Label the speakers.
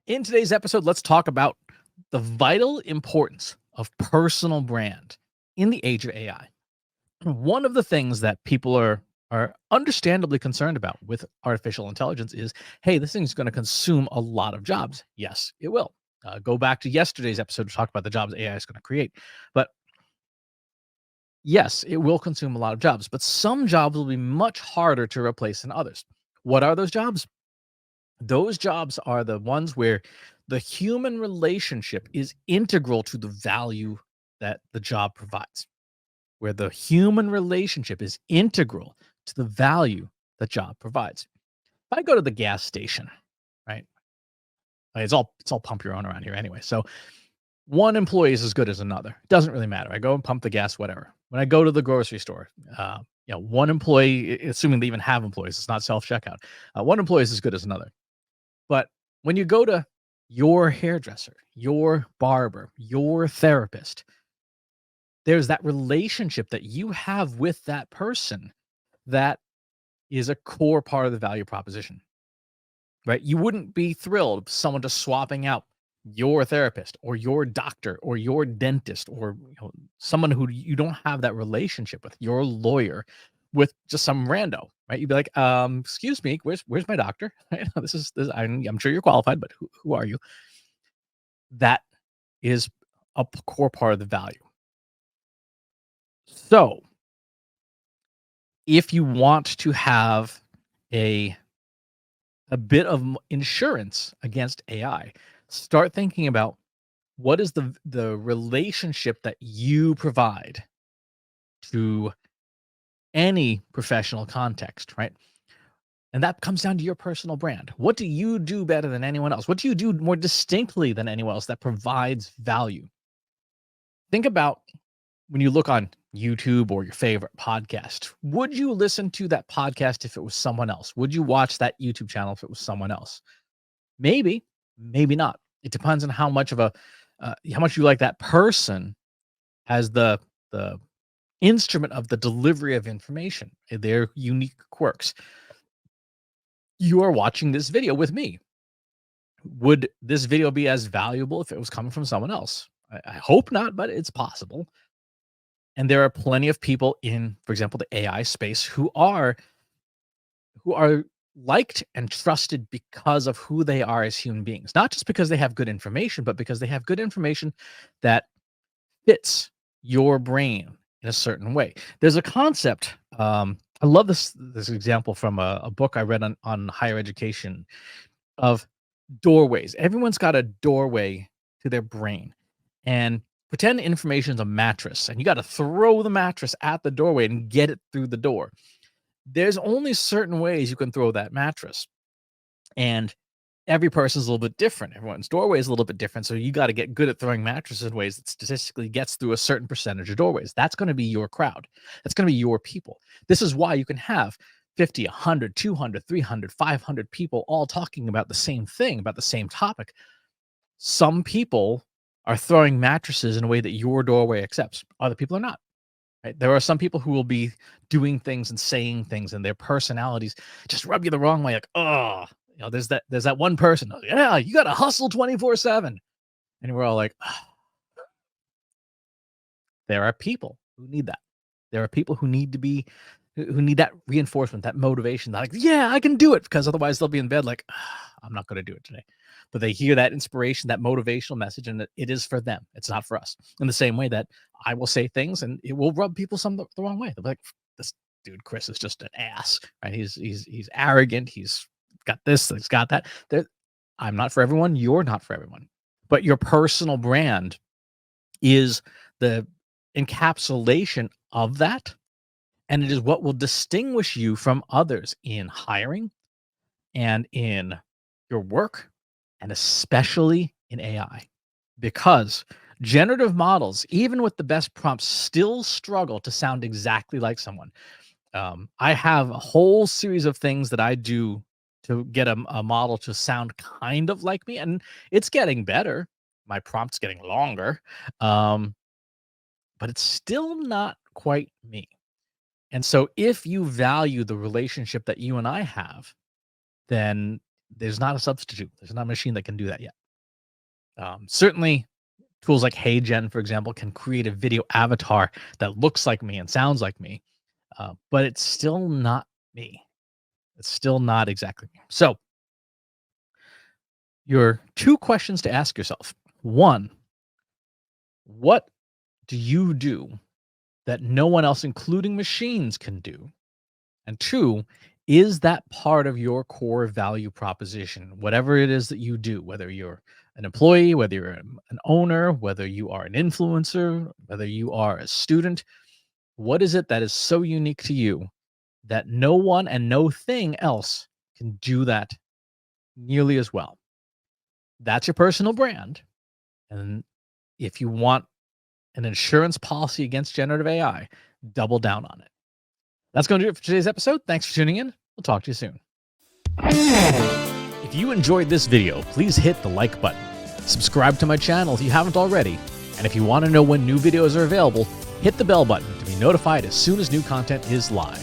Speaker 1: In today's episode, let's talk about the vital importance of personal brand in the age of AI. One of the things that people are understandably concerned about with artificial intelligence is, hey, this thing's going to consume a lot of jobs. Yes, it will. Go back to yesterday's episode to talk about the jobs AI is going to create. But yes, it will consume a lot of jobs, but some jobs will be much harder to replace than others. What are those jobs? Those jobs are the ones where the human relationship is integral to the value that the job provides, where the human relationship is integral to the value the job provides. If I go to the gas station, right? It's all pump your own around here anyway. So one employee is as good as another. It doesn't really matter. I go and pump the gas, whatever. When I go to the grocery store, one employee, assuming they even have employees, it's not self checkout. One employee is as good as another. But when you go to your hairdresser, your barber, your therapist, there's that relationship that you have with that person that is a core part of the value proposition, right? You wouldn't be thrilled if someone just swapping out your therapist or your doctor or your dentist or someone who you don't have that relationship with, your lawyer, with just some rando, right? You'd be like, excuse me, where's my doctor? Right? This I'm sure you're qualified, but who are you? That is a core part of the value. So if you want to have a bit of insurance against AI, start thinking about what is the relationship that you provide to any professional context, right? And that comes down to your personal brand. What do you do better than anyone else? What do you do more distinctly than anyone else that provides value? Think about when you look on YouTube or your favorite podcast. Would you listen to that podcast if it was someone else? Would you watch that YouTube channel if it was someone else? Maybe, maybe not. It depends on how much you like that person as the instrument of the delivery of information, their unique quirks. You are watching this video with me. Would this video be as valuable if it was coming from someone else? I hope not, but it's possible. And there are plenty of people in, for example, the AI space who are liked and trusted because of who they are as human beings. Not just because they have good information, but because they have good information that fits your brain in a certain way. There's a concept. I love this example from a book I read on higher education of doorways. Everyone's got a doorway to their brain, and pretend information is a mattress, and you got to throw the mattress at the doorway and get it through the door. There's only certain ways you can throw that mattress, and every person's a little bit different. Everyone's doorway is a little bit different. So you got to get good at throwing mattresses in ways that statistically gets through a certain percentage of doorways. That's going to be your crowd. That's going to be your people. This is why you can have 50, 100, 200, 300, 500 people all talking about the same thing, about the same topic. Some people are throwing mattresses in a way that your doorway accepts. Other people are not. Right? There are some people who will be doing things and saying things, and their personalities just rub you the wrong way. Like, oh, there's that one person. Yeah, you got to hustle 24/7, and we're all like, oh. There are people who need that. There are people who need that reinforcement, that motivation. Like, yeah, I can do it, because otherwise they'll be in bed like, I'm not going to do it today. But they hear that inspiration, that motivational message, and it is for them. It's not for us. In the same way that I will say things and it will rub people the wrong way. They'll be like, this dude Chris is just an ass, right? He's arrogant. He's got this. He's got that. I'm not for everyone. You're not for everyone. But your personal brand is the encapsulation of that, and it is what will distinguish you from others in hiring and in your work, and especially in AI. Because generative models, even with the best prompts, still struggle to sound exactly like someone. I have a whole series of things that I do to get a model to sound kind of like me, and it's getting better. My prompt's getting longer, um, but it's still not quite me. And so if you value the relationship that you and I have, then There's not a substitute. There's not a machine that can do that yet. Certainly, tools like HeyGen, for example, can create a video avatar that looks like me and sounds like me, but it's still not me. It's still not exactly me. So, your 2 questions to ask yourself. 1, what do you do that no one else, including machines, can do? And 2, is that part of your core value proposition? Whatever it is that you do, whether you're an employee, whether you're an owner, whether you are an influencer, whether you are a student, what is it that is so unique to you that no one and no thing else can do that nearly as well? That's your personal brand. And if you want an insurance policy against generative AI, double down on it. That's going to do it for today's episode. Thanks for tuning in. We'll talk to you soon. If you enjoyed this video, please hit the like button. Subscribe to my channel if you haven't already. And if you want to know when new videos are available, hit the bell button to be notified as soon as new content is live.